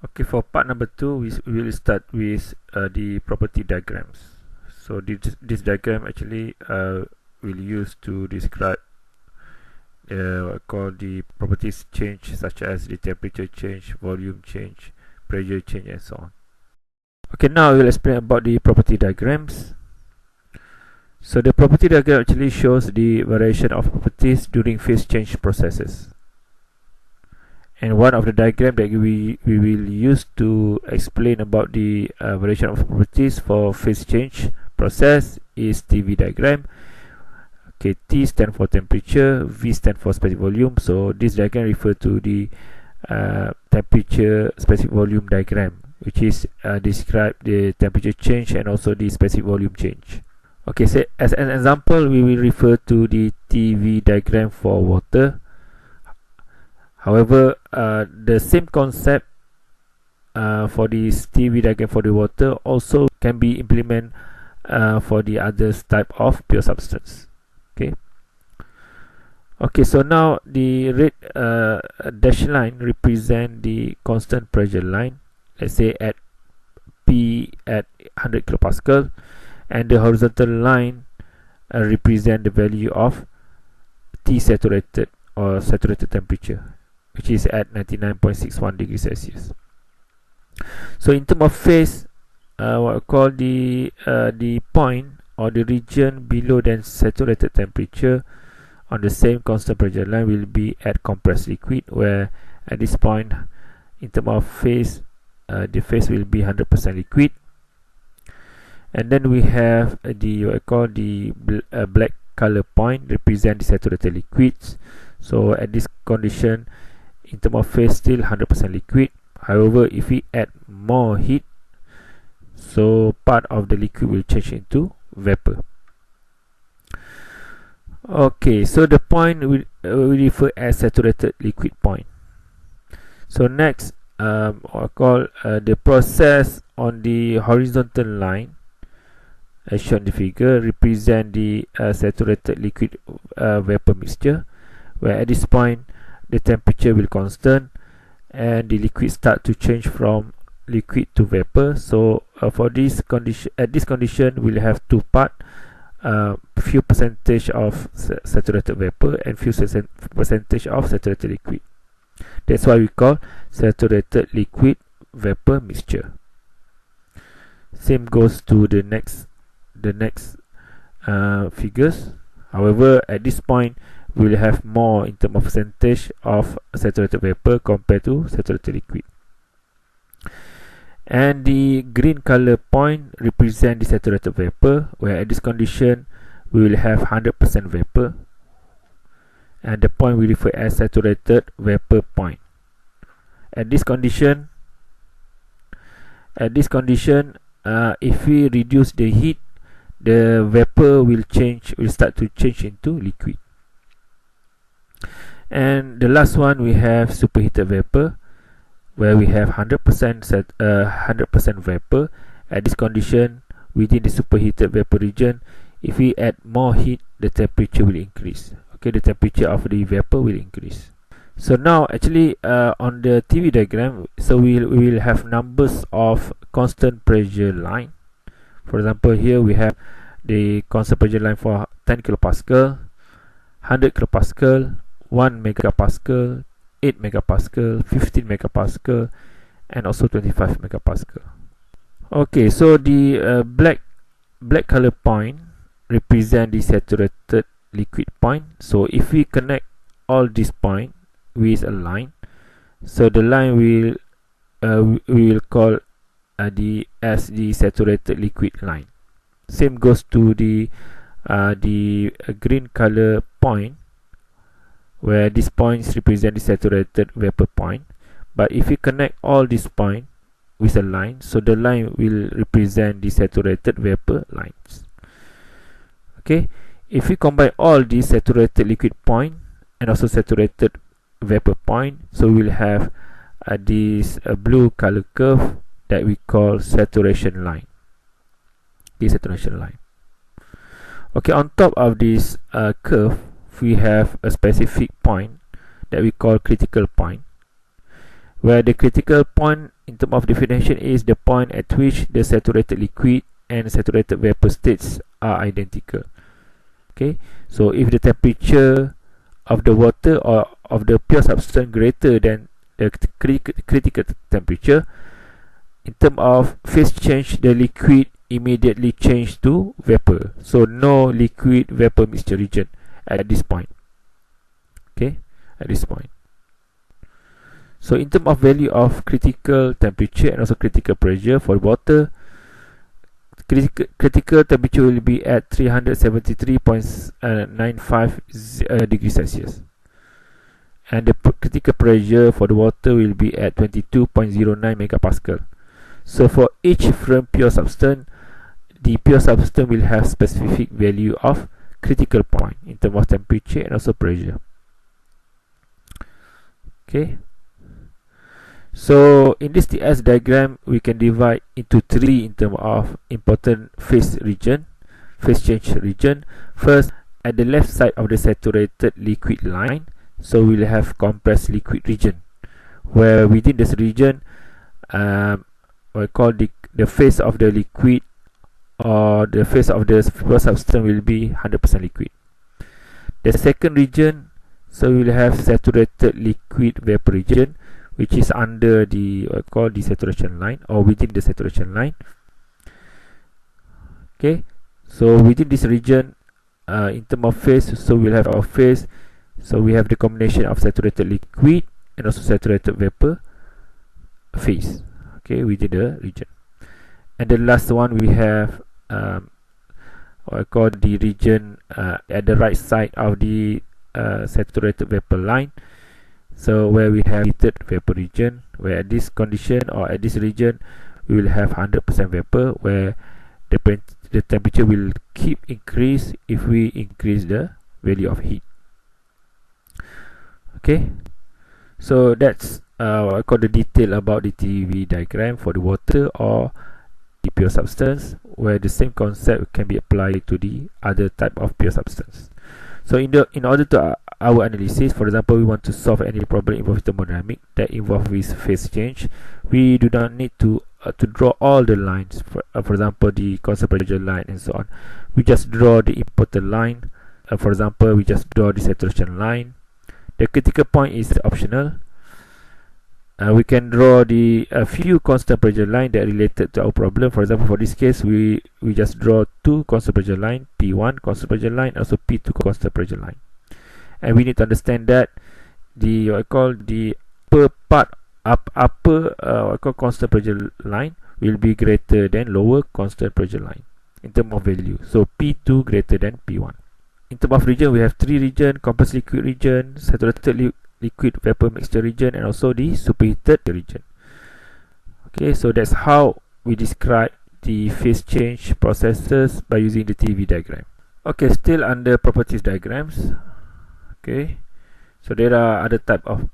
Okay, for part number 2, we will start with the property diagrams. So this diagram actually will use to describe what I call the properties change, such as the temperature change, volume change, pressure change, and so on. Okay, now we will explain about the property diagrams. So the property diagram actually shows the variation of properties during phase change processes. And one of the diagram that we will use to explain about the variation of properties for phase change process is TV diagram. Okay, T stand for temperature, V stand for specific volume. So this diagram refers to the temperature specific volume diagram, which is describe the temperature change and also the specific volume change. Okay, so as an example, we will refer to the TV diagram for water. However, the same concept for this TV diagram for the water also can be implemented for the other type of pure substance. Okay, so now the red dashed line represent the constant pressure line, let's say at P at 100 kilopascal, and the horizontal line represent the value of T saturated or saturated temperature, which is at 99.61 degrees Celsius. So in terms of phase, what I call the point or the region below than saturated temperature on the same constant pressure line will be at compressed liquid, where at this point in terms of phase, the phase will be 100% liquid. And then we have the what I call the black color point represent the saturated liquids. So at this condition, in terms of phase, still 100% liquid. However, if we add more heat, so part of the liquid will change into vapor. Okay, so the point we refer as saturated liquid point. So next, I call the process on the horizontal line, as shown in the figure, represent the saturated liquid vapor mixture, where at this point the temperature will constant and the liquid start to change from liquid to vapor. So for this condition, at this condition, we'll have two part, few percentage of saturated vapor and few percentage of saturated liquid. That's why we call saturated liquid vapor mixture. Same goes to the next figures. However, at this point, we will have more in terms of percentage of saturated vapor compared to saturated liquid. And the green color point represent the saturated vapor, where at this condition we will have 100% vapor, and the point we refer as saturated vapor point. At this condition, if we reduce the heat, the vapor will start to change into liquid. And the last one, we have superheated vapor, where we have 100% vapor. At this condition, within the superheated vapor region, if we add more heat, the temperature will increase. Okay, the temperature of the vapor will increase. So now actually on the TV diagram, so we will have numbers of constant pressure line. For example, here we have the constant pressure line for 10 kilopascal, 100 kilopascal, 1 megapascal, 8 megapascal, 15 megapascal, and also 25 megapascal. Okay, so the black color point represent the saturated liquid point. So if we connect all these points with a line, so the line we will call as the saturated liquid line. Same goes to the green color point, where these points represent the saturated vapor point. But if we connect all these points with a line, so the line will represent the saturated vapor lines. Okay, if we combine all these saturated liquid point and also saturated vapor point, so we'll have this blue color curve that we call saturation line. The saturation line. Okay, on top of this curve, we have a specific point that we call critical point, where the critical point in terms of definition is the point at which the saturated liquid and saturated vapor states are identical. Okay, so if the temperature of the water or of the pure substance greater than the critical temperature, in terms of phase change, the liquid immediately change to vapor. So no liquid vapor mixture region at this point. Okay, at this point. So in terms of value of critical temperature and also critical pressure for water, critical temperature will be at 373.95 degrees Celsius, and the critical pressure for the water will be at 22.09 megapascal. So for each firm pure substance, the pure substance will have specific value of critical point in terms of temperature and also pressure. Okay, so in this TS diagram, we can divide into three in terms of important phase region, phase change region. First, at the left side of the saturated liquid line, so we'll have compressed liquid region, where within this region, we call the phase of the liquid or the phase of the pure substance will be 100% liquid. The second region, so we'll have saturated liquid vapor region, which is under the called the saturation line or within the saturation line. Okay, so within this region, in terms of phase, so we'll have our phase. So we have the combination of saturated liquid and also saturated vapor phase. Okay, within the region. And the last one we have what I call the region at the right side of the saturated vapor line. So where we have heated vapor region, where at this condition or at this region we will have 100% vapor, where the temperature will keep increase if we increase the value of heat. Okay, so that's what I call the detail about the TEV diagram for the water or the pure substance, where the same concept can be applied to the other type of pure substance. So in order to our analysis, for example, we want to solve any problem involving thermodynamic that involves phase change, we do not need to draw all the lines, for example the constant pressure line and so on. We just draw the important line. For example, we just draw the saturation line. The critical point is optional. We can draw the few constant pressure line that are related to our problem. For example, for this case, we just draw two constant pressure line, P1 constant pressure line, also P2 constant pressure line. And we need to understand that the what I call the upper constant pressure line will be greater than lower constant pressure line in terms of value. So P2 greater than P1. In terms of region, we have three region: compressed liquid region, saturated liquid vapor mixture region, and also the superheated region. Okay, so that's how we describe the phase change processes by using the TEV diagram. Okay, still under properties diagrams. Okay, so there are other type of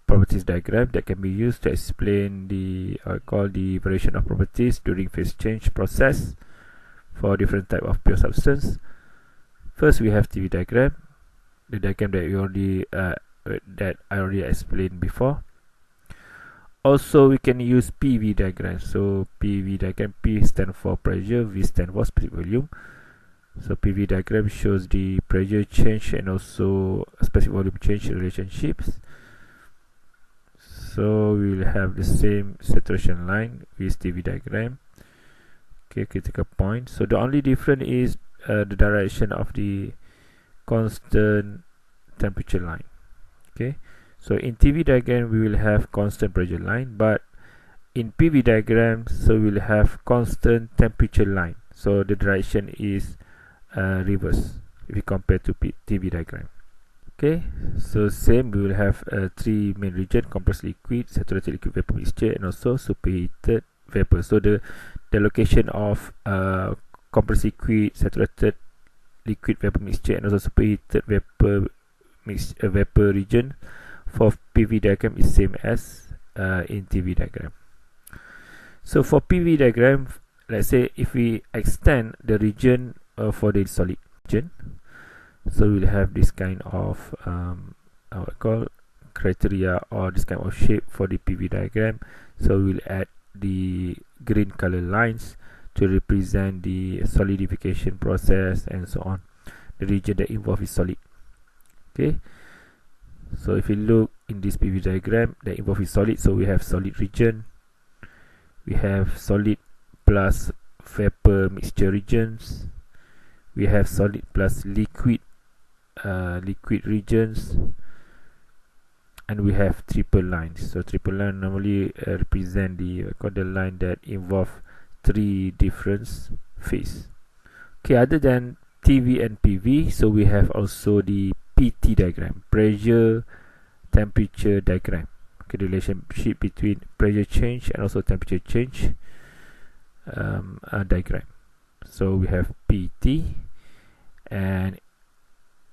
properties diagram that can be used to explain the the variation of properties during phase change process for different type of pure substance. First, we have TEV diagram, the diagram that we already that I already explained before. Also, we can use PV diagram. So PV diagram, P stands for pressure, V stands for specific volume. So PV diagram shows the pressure change and also specific volume change relationships. So we will have the same saturation line with TEV diagram. Okay, critical point. So the only difference is the direction of the constant temperature line. Okay, so in TEV diagram we will have constant pressure line, but in PV diagram, so we will have constant temperature line. So the direction is reverse if you compare to TEV diagram. Okay, so same, we will have three main region: compressed liquid, saturated liquid vapor mixture, and also superheated vapor. So the location of compressed liquid, saturated liquid vapor mixture, and also superheated vapor vapor region for PV diagram is same as in TEV diagram. So for PV diagram, let's say if we extend the region for the solid region, so we'll have this kind of criteria or this kind of shape for the PV diagram. So we'll add the green color lines to represent the solidification process and so on, the region that involved is solid. Okay, so if you look in this PV diagram that involved is solid, so we have solid region, we have solid plus vapor mixture regions, we have solid plus liquid regions, and we have triple lines. So triple line normally represent the line that involve three different phase. Okay, other than TV and PV, so we have also the PT diagram, pressure temperature diagram. Okay, the relationship between pressure change and also temperature change diagram. So we have PT, and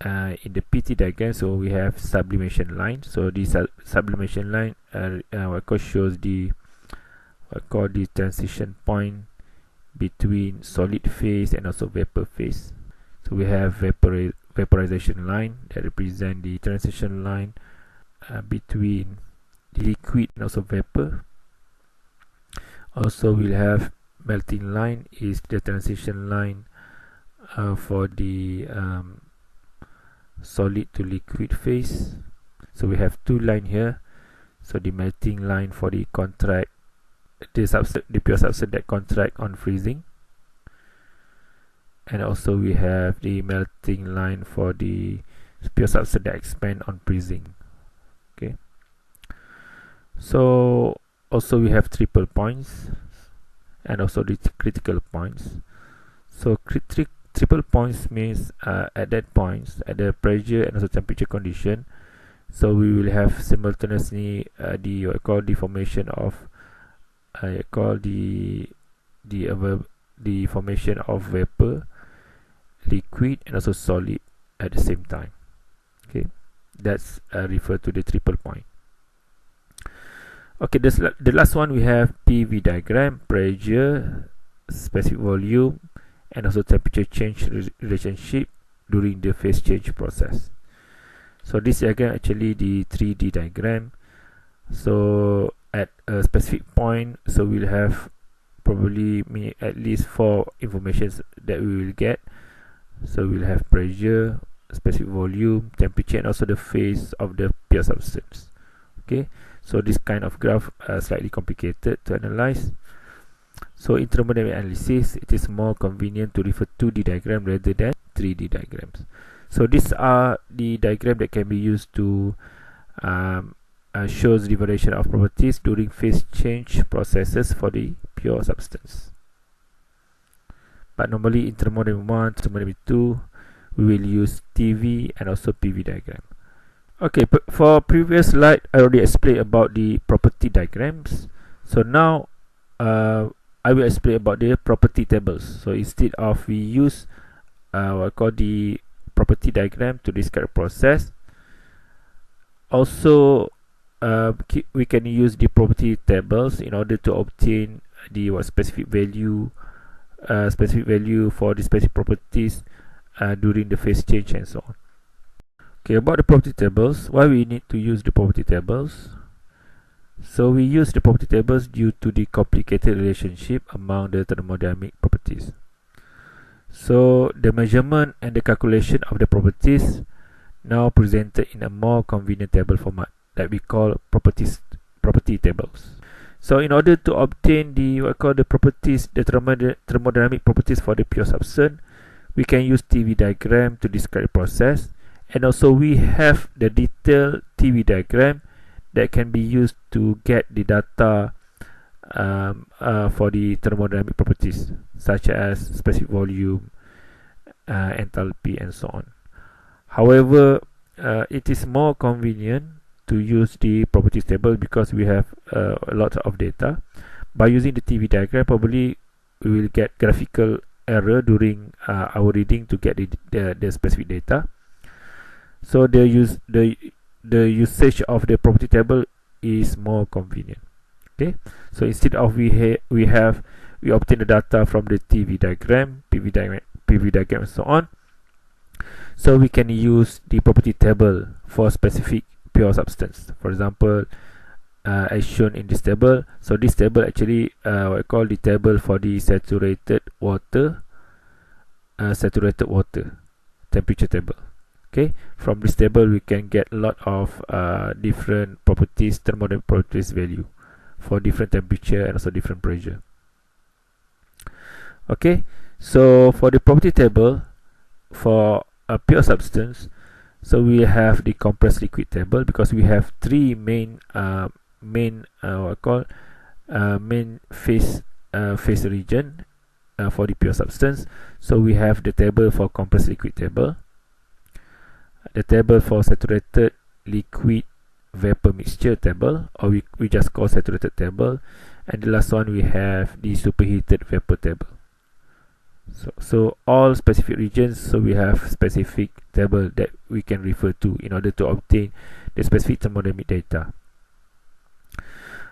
in the PT diagram, so we have sublimation line. So this sublimation line shows the transition point between solid phase and also vapor phase. So we have vaporization line that represent the transition line between liquid and also vapor. Also we'll have melting line is the transition line for the solid to liquid phase. So we have two lines here. So the melting line for the contract, the pure substance that contract on freezing, and also we have the melting line for the pure substance that expand on freezing. Okay, so also we have triple points and also the critical points. So triple points means at that points, at the pressure and also temperature condition, so we will have simultaneously the formation of the formation of vapor, liquid and also solid at the same time. Okay, that's referred to the triple point. Okay, the last one we have PV diagram, pressure, specific volume and also temperature change relationship during the phase change process. So this diagram actually the 3D diagram. So at a specific point, so we'll have probably at least 4 informations that we will get. So we'll have pressure, specific volume, temperature and also the phase of the pure substance. Okay, so this kind of graph slightly complicated to analyze. So in thermodynamic analysis, it is more convenient to refer to 2D diagram rather than 3D diagrams. So these are the diagram that can be used to shows the variation of properties during phase change processes for the pure substance. But normally in thermodynamic 1, thermodynamic 2, we will use TV and also PV diagram. Okay, for previous slide, I already explained about the property diagrams. So now I will explain about the property tables. So instead of we use what called the property diagram to describe the process, also we can use the property tables in order to obtain the specific value for the specific properties during the phase change and so on. Okay, about the property tables, why we need to use the property tables? So we use the property tables due to the complicated relationship among the thermodynamic properties. So the measurement and the calculation of the properties now presented in a more convenient table format that we call property tables. So in order to obtain the properties, the thermodynamic properties for the pure substance, we can use TV diagram to describe the process, and also we have the detailed TV diagram that can be used to get the data for the thermodynamic properties such as specific volume, enthalpy and so on. However, it is more convenient to use the properties table because we have a lot of data. By using the TV diagram, probably we will get graphical error during our reading to get the specific data. So the usage of the property table is more convenient. Okay, so instead of we obtain the data from the TV diagram, PV diagram and so on, so we can use the property table for specific pure substance. For example, as shown in this table. So this table actually what I call the table for the saturated water temperature table. Okay, from this table we can get a lot of different properties, thermodynamic properties value for different temperature and also different pressure. Okay, so for the property table for a pure substance, so we have the compressed liquid table, because we have three main main phase region for the pure substance. So we have the table for compressed liquid table, the table for saturated liquid vapor mixture table, or we just call saturated table, and the last one we have the superheated vapor table. So all specific regions, so we have specific table that we can refer to in order to obtain the specific thermodynamic data.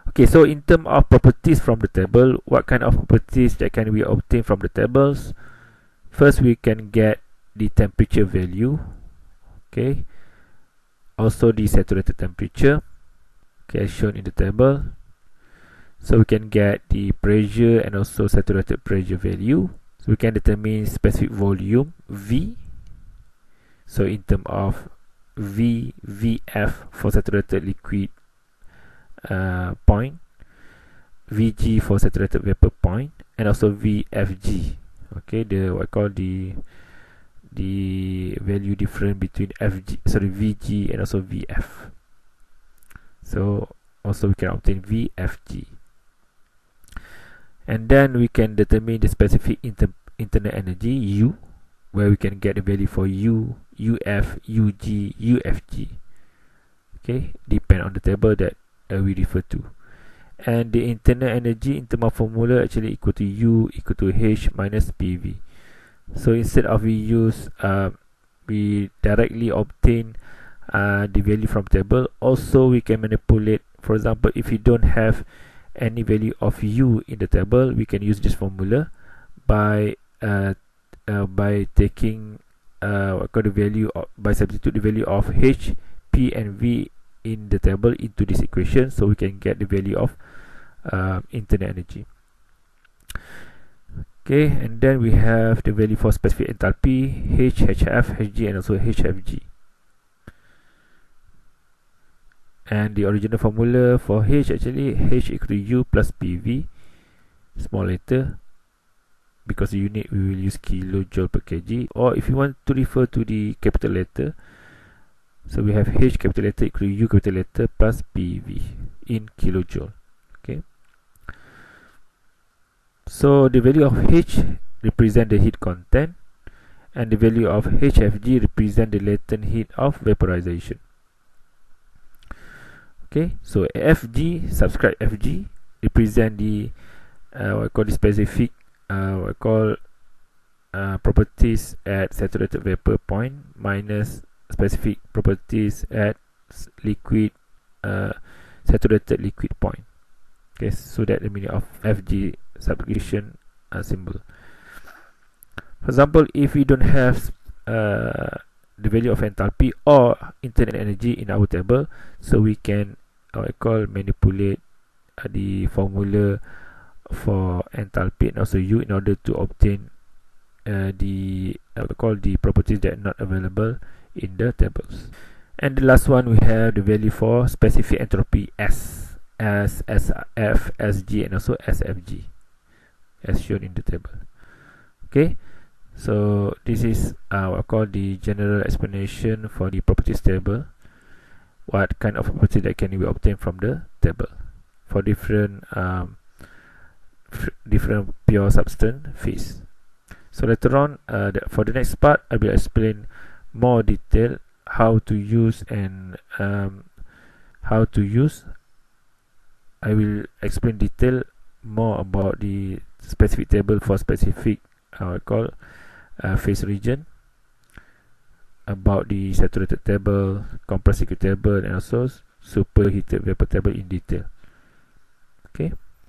Okay, so in terms of properties from the table, what kind of properties that can we obtain from the tables? First, we can get the temperature value, okay, also the saturated temperature, okay, as shown in the table. So we can get the pressure and also saturated pressure value. So we can determine specific volume V. So in terms of VF for saturated liquid point, VG for saturated vapor point, and also VFG. Okay, the what I call the value difference between VG and also VF. So also we can obtain VFG. And then we can determine the specific internal energy U, where we can get the value for U, UF, UG, UFG. Okay, depend on the table that we refer to. And the internal energy in terms of formula actually equal to U equal to H minus PV. So instead of we directly obtain the value from table, also we can manipulate. For example, if you don't have any value of U in the table, we can use this formula by taking by substitute the value of H, P and V in the table into this equation, so we can get the value of internal energy. Okay, and then we have the value for specific enthalpy, H, HF, HG and also HFG. And the original formula for H actually H equal to U plus PV, small letter, because the unit we will use kilojoule per kg. Or if you want to refer to the capital letter, so we have H capital letter equal to U capital letter plus PV in kilojoule. Okay, so the value of H represent the heat content, and the value of HFG represent the latent heat of vaporization. Okay, so FG, subscribe FG, represent the what I call the specific properties at saturated vapor point minus specific properties at liquid saturated liquid point. Okay, so that the meaning of FG substitution symbol. For example, if we don't have the value of enthalpy or internal energy in our table, so we can manipulate the formula for enthalpy and also U in order to obtain the properties that are not available in the tables. And the last one, we have the value for specific entropy S, as SF, SG and also SFG, as shown in the table. Okay, so this is what I call the general explanation for the properties table. What kind of property that can we obtain from the table for different different pure substance phase. So later on, for the next part, I will explain more detail how to use and how to use. I will explain detail more about the specific table for specific phase region, about the saturated table, compressed liquid table, and also superheated vapor table in detail. Okay.